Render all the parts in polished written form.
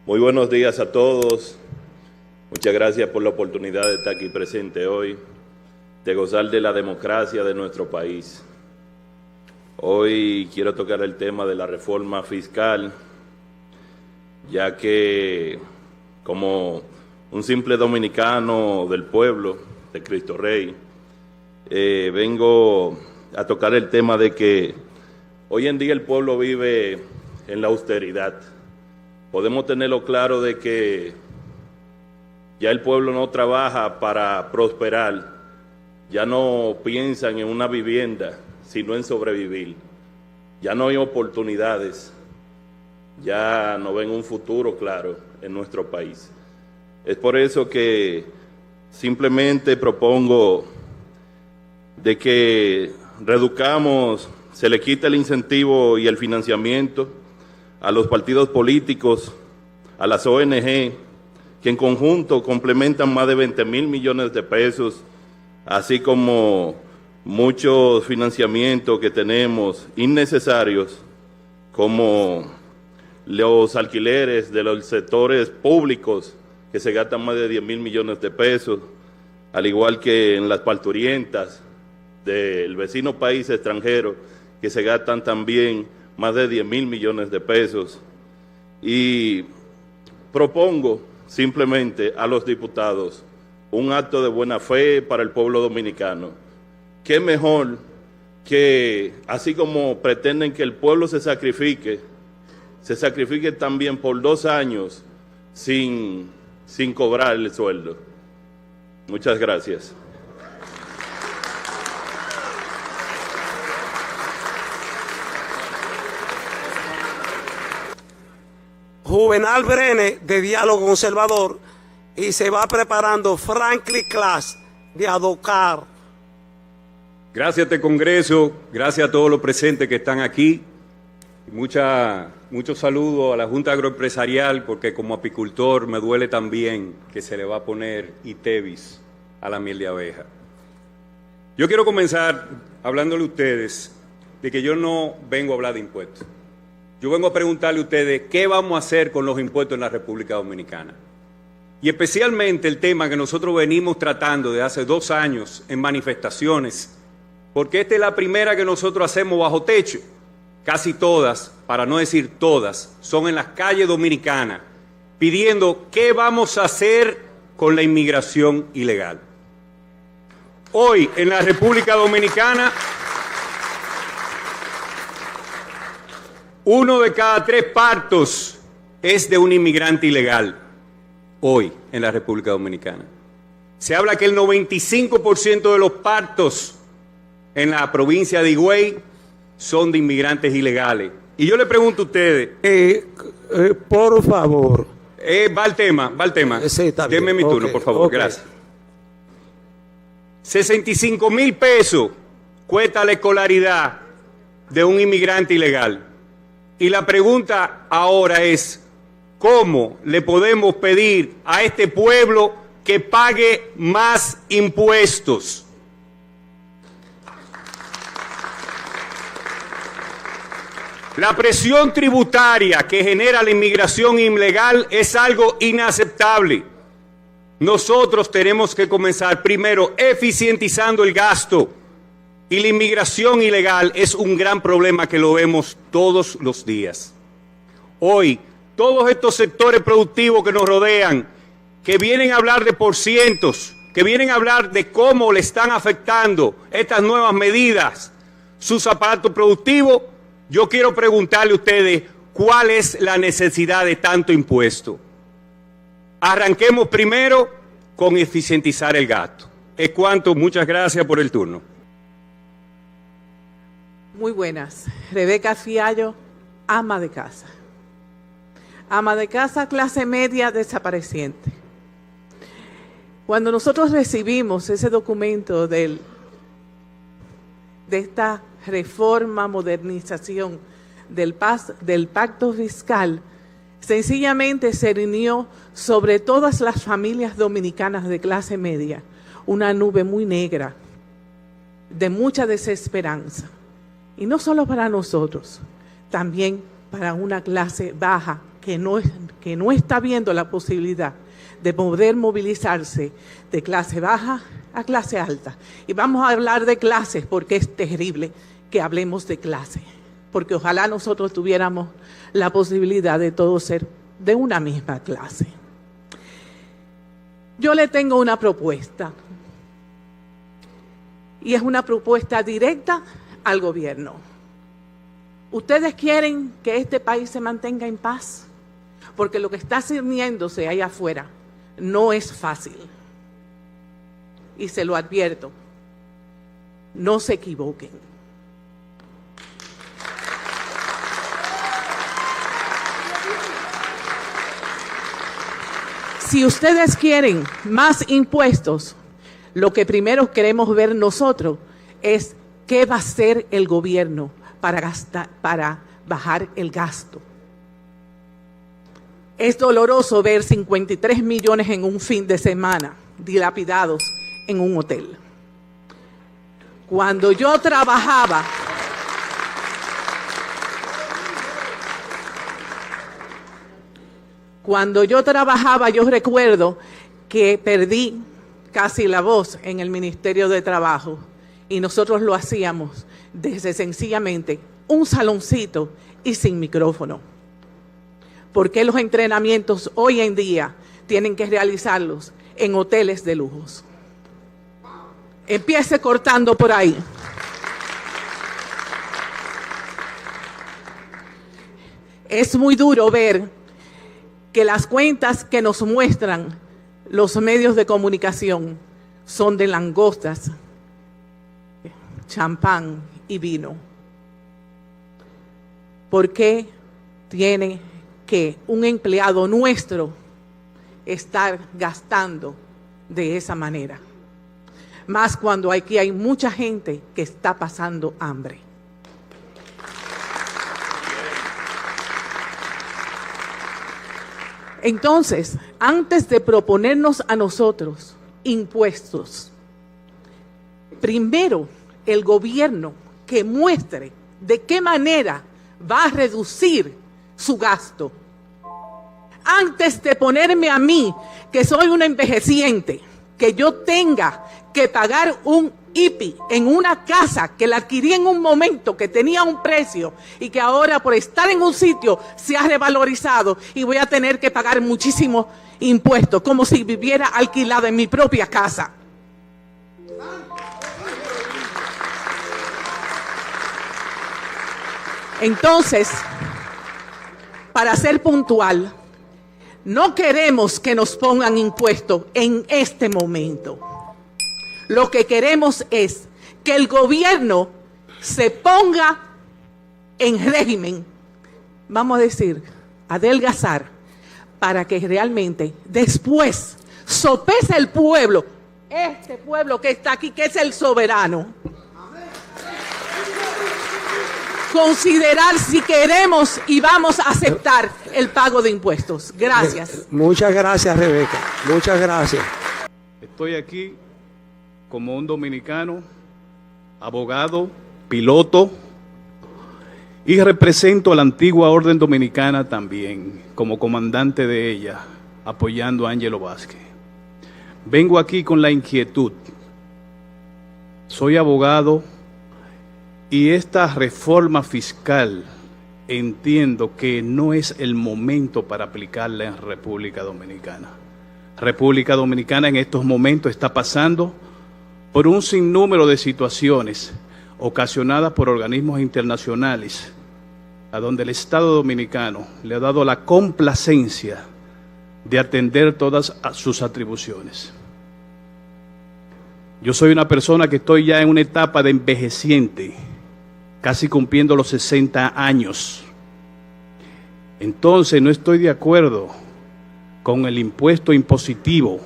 Muy buenos días a todos. Muchas gracias por la oportunidad de estar aquí presente hoy, de gozar de la democracia de nuestro país. Hoy quiero tocar el tema de la reforma fiscal, ya que como un simple dominicano del pueblo, de Cristo Rey, vengo a tocar el tema de que hoy en día el pueblo vive en la austeridad. Podemos tenerlo claro de que ya el pueblo no trabaja para prosperar, ya no piensan en una vivienda, sino en sobrevivir. Ya no hay oportunidades, ya no ven un futuro claro en nuestro país. Es por eso que simplemente propongo de que reduzcamos, se le quite el incentivo y el financiamiento a los partidos políticos, a las ONG, que en conjunto complementan más de 20.000 millones de pesos, así como muchos financiamientos que tenemos innecesarios, como los alquileres de los sectores públicos, que se gastan más de 10.000 millones de pesos, al igual que en las parturientas del vecino país extranjero, que se gastan también más de 10.000 millones de pesos. Y propongo simplemente a los diputados un acto de buena fe para el pueblo dominicano. Qué mejor que, así como pretenden que el pueblo se sacrifique también por 2 años sin cobrar el sueldo. Muchas gracias. Juvenal Brenes, de Diálogo Conservador, y se va preparando Franklin Class, de Adocar. Gracias a este Congreso, gracias a todos los presentes que están aquí. Muchos saludos a la Junta Agroempresarial, porque como apicultor me duele también que se le va a poner ITEVIS a la miel de abeja. Yo quiero comenzar hablándole a ustedes de que yo no vengo a hablar de impuestos. Yo vengo a preguntarle a ustedes qué vamos a hacer con los impuestos en la República Dominicana. Y especialmente el tema que nosotros venimos tratando de hace 2 años en manifestaciones, porque esta es la primera que nosotros hacemos bajo techo. Casi todas, para no decir todas, son en las calles dominicanas, pidiendo qué vamos a hacer con la inmigración ilegal. Hoy en la República Dominicana, 1 de cada 3 partos es de un inmigrante ilegal. Hoy en la República Dominicana se habla que el 95% de los partos en la provincia de Higüey son de inmigrantes ilegales. Y yo le pregunto a ustedes... por favor. Va el tema. Sí, está bien. Deme mi turno, por favor, gracias. 65.000 pesos cuesta la escolaridad de un inmigrante ilegal. Y la pregunta ahora es, ¿cómo le podemos pedir a este pueblo que pague más impuestos? La presión tributaria que genera la inmigración ilegal es algo inaceptable. Nosotros tenemos que comenzar primero eficientizando el gasto. Y la inmigración ilegal es un gran problema que lo vemos todos los días. Hoy, todos estos sectores productivos que nos rodean, que vienen a hablar de porcientos, que vienen a hablar de cómo le están afectando estas nuevas medidas, sus aparatos productivos, yo quiero preguntarle a ustedes cuál es la necesidad de tanto impuesto. Arranquemos primero con eficientizar el gasto. Es cuanto, muchas gracias por el turno. Muy buenas. Rebeca Fiallo, ama de casa. Ama de casa, clase media, desapareciente. Cuando nosotros recibimos ese documento de esta reforma, modernización del pacto fiscal, sencillamente se riñó sobre todas las familias dominicanas de clase media una nube muy negra de mucha desesperanza. Y no solo para nosotros, también para una clase baja que no está viendo la posibilidad de poder movilizarse de clase baja a clase alta. Y vamos a hablar de clases porque es terrible que hablemos de clase, porque ojalá nosotros tuviéramos la posibilidad de todos ser de una misma clase. Yo le tengo una propuesta, y es una propuesta directa al gobierno. ¿Ustedes quieren que este país se mantenga en paz? Porque lo que está cerniéndose allá afuera no es fácil. Y se lo advierto, no se equivoquen. Si ustedes quieren más impuestos, lo que primero queremos ver nosotros es qué va a hacer el gobierno para bajar el gasto. Es doloroso ver 53 millones en un fin de semana dilapidados en un hotel. Cuando yo trabajaba, yo recuerdo que perdí casi la voz en el Ministerio de Trabajo y nosotros lo hacíamos desde sencillamente un saloncito y sin micrófono. ¿Por qué los entrenamientos hoy en día tienen que realizarlos en hoteles de lujos? Empiece cortando por ahí. Es muy duro ver que las cuentas que nos muestran los medios de comunicación son de langostas, champán y vino. ¿Por qué tiene que un empleado nuestro estar gastando de esa manera? Más cuando aquí hay mucha gente que está pasando hambre. Entonces, antes de proponernos a nosotros impuestos, primero el gobierno que muestre de qué manera va a reducir su gasto. Antes de ponerme a mí, que soy una envejeciente, que yo tenga que pagar un IPI en una casa que la adquirí en un momento que tenía un precio y que ahora por estar en un sitio se ha revalorizado y voy a tener que pagar muchísimos impuestos, como si viviera alquilada en mi propia casa. Entonces, para ser puntual, no queremos que nos pongan impuestos en este momento. Lo que queremos es que el gobierno se ponga en régimen, vamos a decir, adelgazar, para que realmente después sopese el pueblo, este pueblo que está aquí, que es el soberano. Considerar si queremos y vamos a aceptar el pago de impuestos. Gracias. Muchas gracias, Rebeca. Muchas gracias. Estoy aquí como un dominicano, abogado, piloto, y represento a la antigua Orden Dominicana también, como comandante de ella, apoyando a Ángelo Vázquez. Vengo aquí con la inquietud. Soy abogado y esta reforma fiscal entiendo que no es el momento para aplicarla en República Dominicana. República Dominicana en estos momentos está pasando por un sinnúmero de situaciones ocasionadas por organismos internacionales, a donde el Estado dominicano le ha dado la complacencia de atender todas sus atribuciones. Yo soy una persona que estoy ya en una etapa de envejeciente, casi cumpliendo los 60 años. Entonces no estoy de acuerdo con el impuesto impositivo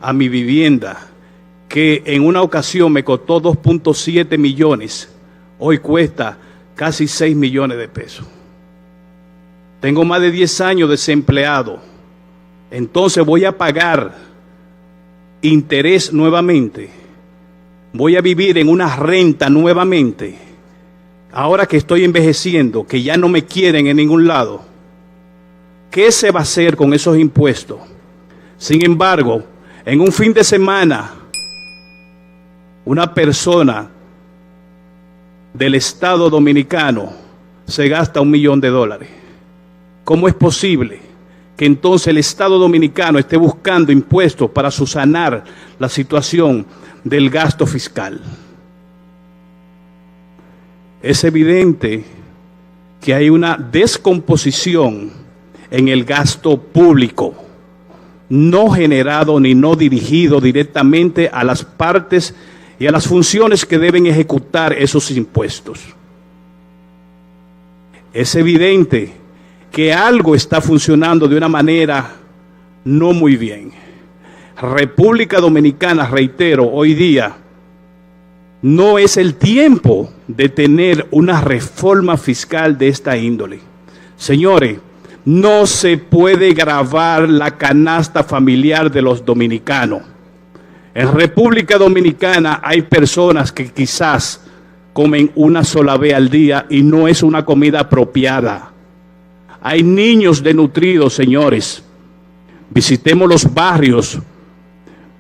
a mi vivienda, que en una ocasión me costó 2.7 millones, hoy cuesta casi 6 millones de pesos. Tengo más de 10 años desempleado, entonces voy a pagar interés nuevamente, voy a vivir en una renta nuevamente, ahora que estoy envejeciendo, que ya no me quieren en ningún lado. ¿qué se va a hacer con esos impuestos? Sin embargo, en un fin de semana, una persona del Estado Dominicano se gasta $1 millón. ¿Cómo es posible que entonces el Estado Dominicano esté buscando impuestos para subsanar la situación del gasto fiscal? Es evidente que hay una descomposición en el gasto público, no generado ni no dirigido directamente a las partes y a las funciones que deben ejecutar esos impuestos. Es evidente que algo está funcionando de una manera no muy bien. República Dominicana, reitero, hoy día no es el tiempo de tener una reforma fiscal de esta índole. Señores, no se puede gravar la canasta familiar de los dominicanos. En República Dominicana hay personas que quizás comen una sola vez al día y no es una comida apropiada. Hay niños desnutridos, señores. Visitemos los barrios,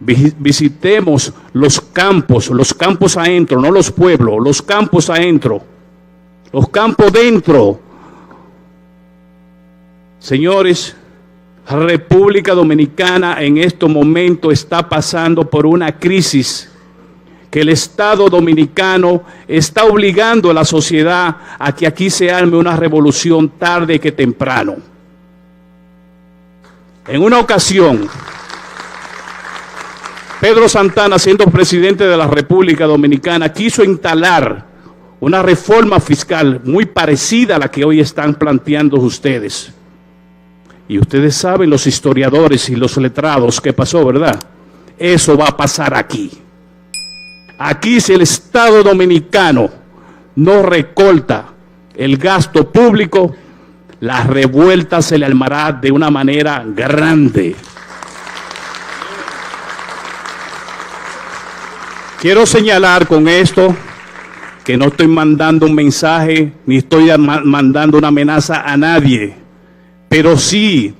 visitemos los campos adentro, no los pueblos, los campos adentro, los campos dentro. Señores, República Dominicana en estos momentos está pasando por una crisis que el Estado Dominicano está obligando a la sociedad a que aquí se arme una revolución tarde que temprano. En una ocasión, Pedro Santana, siendo presidente de la República Dominicana, quiso instalar una reforma fiscal muy parecida a la que hoy están planteando ustedes. Y ustedes saben, los historiadores y los letrados, qué pasó, ¿verdad? Eso va a pasar aquí. Aquí, si el Estado Dominicano no recorta el gasto público, la revuelta se le armará de una manera grande. Quiero señalar con esto que no estoy mandando un mensaje ni estoy mandando una amenaza a nadie, pero sí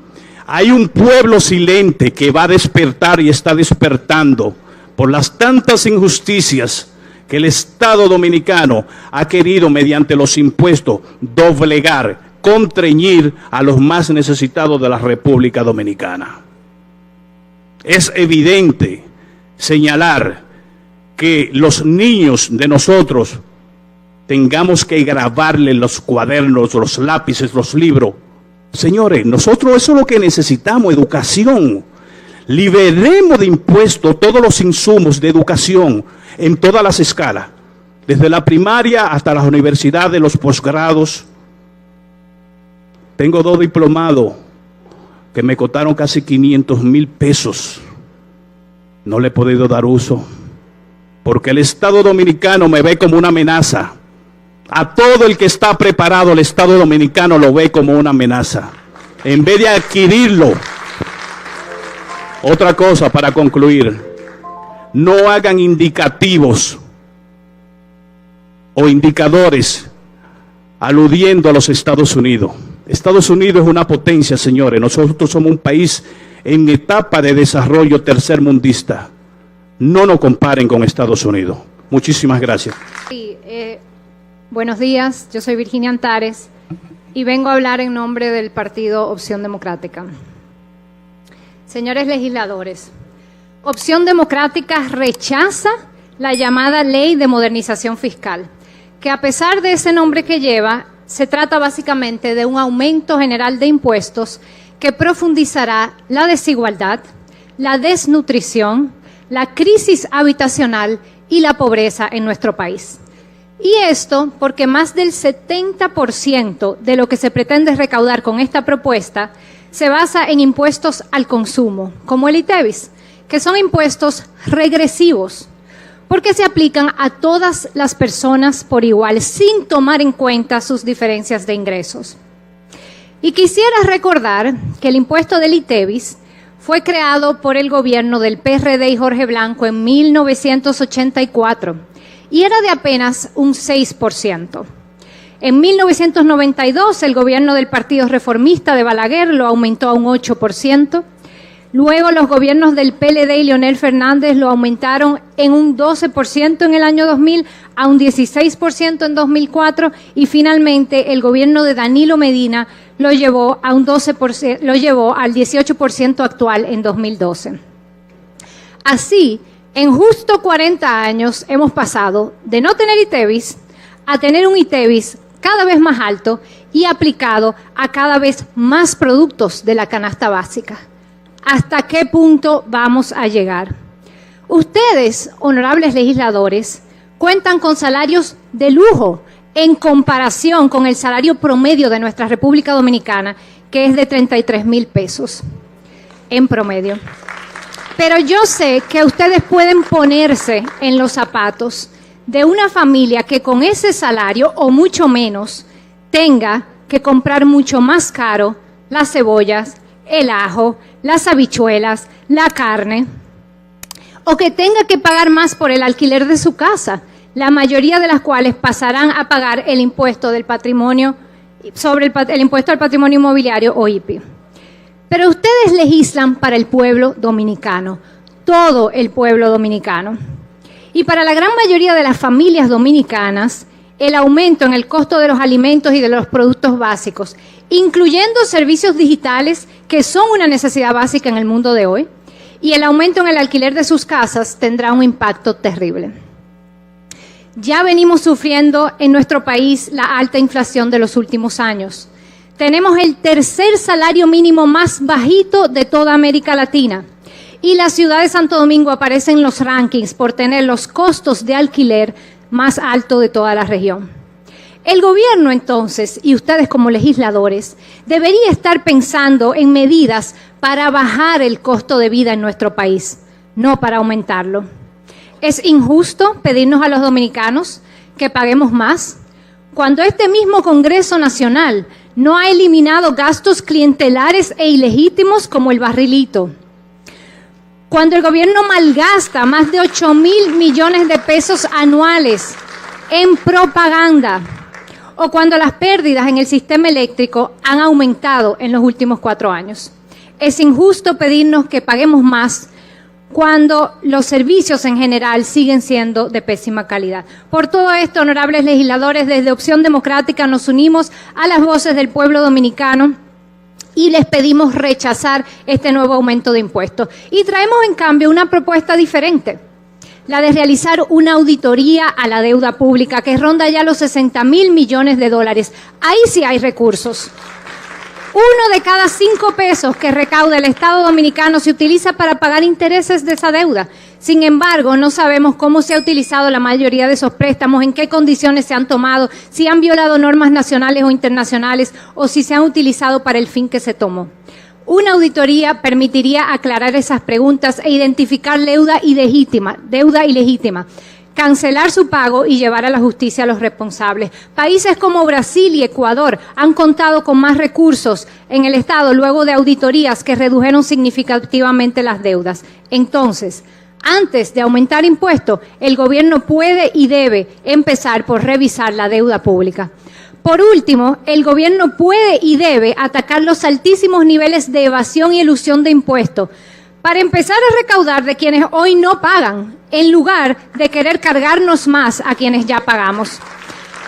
hay un pueblo silente que va a despertar y está despertando por las tantas injusticias que el Estado Dominicano ha querido mediante los impuestos doblegar, contrañir a los más necesitados de la República Dominicana. Es evidente señalar que los niños de nosotros tengamos que grabarle los cuadernos, los lápices, los libros. Señores, nosotros eso es lo que necesitamos, educación. Liberemos de impuestos todos los insumos de educación en todas las escalas, desde la primaria hasta las universidades, los posgrados. Tengo 2 diplomados que me costaron casi 500,000 pesos. No le he podido dar uso, porque el Estado Dominicano me ve como una amenaza. A todo el que está preparado, el Estado Dominicano lo ve como una amenaza, en vez de adquirirlo. Otra cosa para concluir, no hagan indicativos o indicadores aludiendo a los Estados Unidos. Estados Unidos es una potencia, señores. Nosotros somos un país en etapa de desarrollo tercermundista. No nos comparen con Estados Unidos. Muchísimas gracias. Sí, buenos días, yo soy Virginia Antares y vengo a hablar en nombre del partido Opción Democrática. Señores legisladores, Opción Democrática rechaza la llamada Ley de Modernización Fiscal, que a pesar de ese nombre que lleva, se trata básicamente de un aumento general de impuestos que profundizará la desigualdad, la desnutrición, la crisis habitacional y la pobreza en nuestro país. Y esto porque más del 70% de lo que se pretende recaudar con esta propuesta se basa en impuestos al consumo, como el ITEVIS, que son impuestos regresivos, porque se aplican a todas las personas por igual, sin tomar en cuenta sus diferencias de ingresos. Y quisiera recordar que el impuesto del ITEVIS fue creado por el gobierno del PRD y Jorge Blanco en 1984 y era de apenas un 6%. En 1992, el gobierno del Partido Reformista de Balaguer lo aumentó a un 8%. Luego, los gobiernos del PLD y Leonel Fernández lo aumentaron en un 12% en el año 2000, a un 16% en 2004, y finalmente el gobierno de Danilo Medina lo llevó a un 12%, lo llevó al 18% actual en 2012. Así, en justo 40 años hemos pasado de no tener ITEVIS a tener un ITEVIS cada vez más alto y aplicado a cada vez más productos de la canasta básica. ¿Hasta qué punto vamos a llegar? Ustedes, honorables legisladores, cuentan con salarios de lujo en comparación con el salario promedio de nuestra República Dominicana, que es de 33,000 pesos en promedio. Pero yo sé que ustedes pueden ponerse en los zapatos de una familia que con ese salario o mucho menos tenga que comprar mucho más caro las cebollas, el ajo, las habichuelas, la carne, o que tenga que pagar más por el alquiler de su casa, la mayoría de las cuales pasarán a pagar el impuesto del patrimonio, sobre el impuesto al patrimonio inmobiliario o IPI. Pero ustedes legislan para el pueblo dominicano, todo el pueblo dominicano. Y para la gran mayoría de las familias dominicanas, el aumento en el costo de los alimentos y de los productos básicos, incluyendo servicios digitales que son una necesidad básica en el mundo de hoy, y el aumento en el alquiler de sus casas tendrá un impacto terrible. Ya venimos sufriendo en nuestro país la alta inflación de los últimos años. Tenemos el tercer salario mínimo más bajito de toda América Latina. Y la ciudad de Santo Domingo aparece en los rankings por tener los costos de alquiler más altos de toda la región. El gobierno, entonces, y ustedes como legisladores, debería estar pensando en medidas para bajar el costo de vida en nuestro país, no para aumentarlo. ¿Es injusto pedirnos a los dominicanos que paguemos más cuando este mismo Congreso Nacional no ha eliminado gastos clientelares e ilegítimos como el barrilito? Cuando el gobierno malgasta más de 8,000 millones de pesos anuales en propaganda, o cuando las pérdidas en el sistema eléctrico han aumentado en los últimos 4 años. Es injusto pedirnos que paguemos más cuando los servicios en general siguen siendo de pésima calidad. Por todo esto, honorables legisladores, desde Opción Democrática nos unimos a las voces del pueblo dominicano y les pedimos rechazar este nuevo aumento de impuestos. Y traemos en cambio una propuesta diferente, la de realizar una auditoría a la deuda pública que ronda ya los 60,000 millones de dólares. Ahí sí hay recursos. 1 de cada 5 pesos que recauda el Estado dominicano se utiliza para pagar intereses de esa deuda. Sin embargo, no sabemos cómo se ha utilizado la mayoría de esos préstamos, en qué condiciones se han tomado, si han violado normas nacionales o internacionales o si se han utilizado para el fin que se tomó. Una auditoría permitiría aclarar esas preguntas e identificar deuda ilegítima, cancelar su pago y llevar a la justicia a los responsables. Países como Brasil y Ecuador han contado con más recursos en el Estado luego de auditorías que redujeron significativamente las deudas. Entonces, antes de aumentar impuestos, el gobierno puede y debe empezar por revisar la deuda pública. Por último, el gobierno puede y debe atacar los altísimos niveles de evasión y elusión de impuestos para empezar a recaudar de quienes hoy no pagan, en lugar de querer cargarnos más a quienes ya pagamos.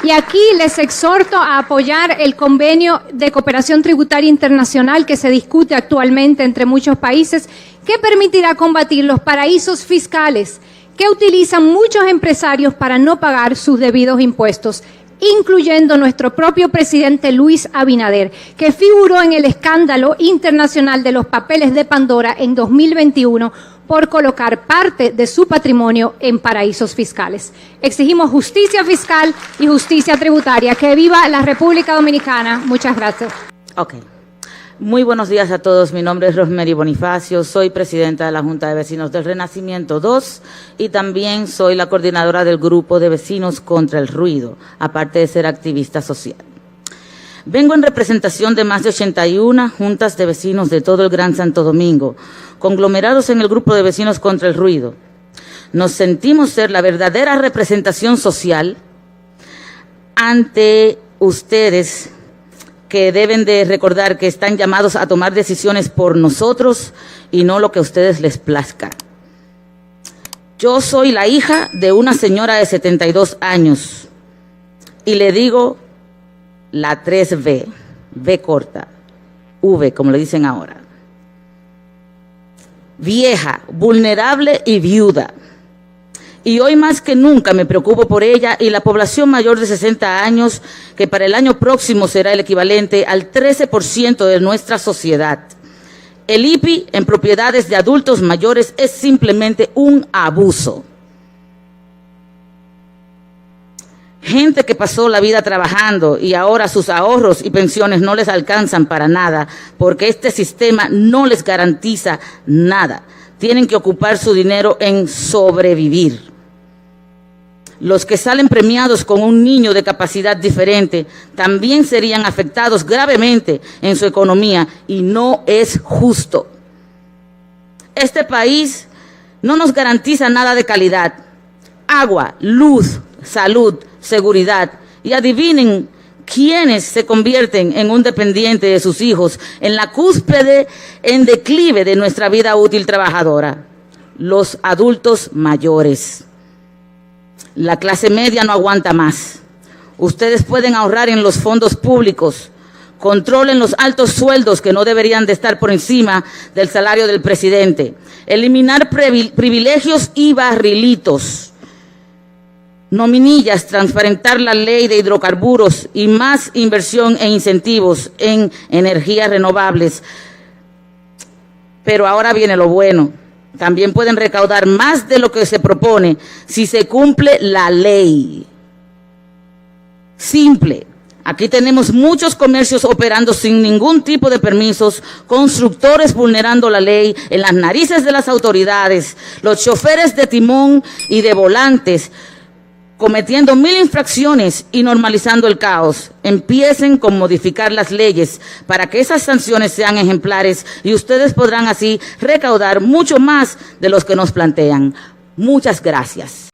Y aquí les exhorto a apoyar el convenio de cooperación tributaria internacional que se discute actualmente entre muchos países, que permitirá combatir los paraísos fiscales que utilizan muchos empresarios para no pagar sus debidos impuestos, incluyendo nuestro propio presidente Luis Abinader, que figuró en el escándalo internacional de los papeles de Pandora en 2021 por colocar parte de su patrimonio en paraísos fiscales. Exigimos justicia fiscal y justicia tributaria. ¡Que viva la República Dominicana! Muchas gracias. Ok. Muy buenos días a todos. Mi nombre es Rosemary Bonifacio, soy presidenta de la Junta de Vecinos del Renacimiento 2 y también soy la coordinadora del Grupo de Vecinos contra el Ruido, aparte de ser activista social. Vengo en representación de más de 81 juntas de vecinos de todo el Gran Santo Domingo, conglomerados en el Grupo de Vecinos contra el Ruido. Nos sentimos ser la verdadera representación social ante ustedes que deben de recordar que están llamados a tomar decisiones por nosotros y no lo que a ustedes les plazca. Yo soy la hija de una señora de 72 años y le digo la 3V, V corta, V como le dicen ahora. Vieja, vulnerable y viuda. Y hoy más que nunca me preocupo por ella y la población mayor de 60 años, que para el año próximo será el equivalente al 13% de nuestra sociedad. El IPI en propiedades de adultos mayores es simplemente un abuso. Gente que pasó la vida trabajando y ahora sus ahorros y pensiones no les alcanzan para nada porque este sistema no les garantiza nada. Tienen que ocupar su dinero en sobrevivir. Los que salen premiados con un niño de capacidad diferente también serían afectados gravemente en su economía y no es justo. Este país no nos garantiza nada de calidad. Agua, luz, salud, seguridad. Y adivinen quiénes se convierten en un dependiente de sus hijos en la cúspide, en declive de nuestra vida útil trabajadora. Los adultos mayores. La clase media no aguanta más. Ustedes pueden ahorrar en los fondos públicos. Controlen los altos sueldos que no deberían de estar por encima del salario del presidente. Eliminar privilegios y barrilitos. Nominillas, transparentar la ley de hidrocarburos y más inversión e incentivos en energías renovables. Pero ahora viene lo bueno. También pueden recaudar más de lo que se propone si se cumple la ley. Simple. Aquí tenemos muchos comercios operando sin ningún tipo de permisos, constructores vulnerando la ley en las narices de las autoridades, los choferes de timón y de volantes cometiendo 1000 infracciones y normalizando el caos. Empiecen con modificar las leyes para que esas sanciones sean ejemplares y ustedes podrán así recaudar mucho más de los que nos plantean. Muchas gracias.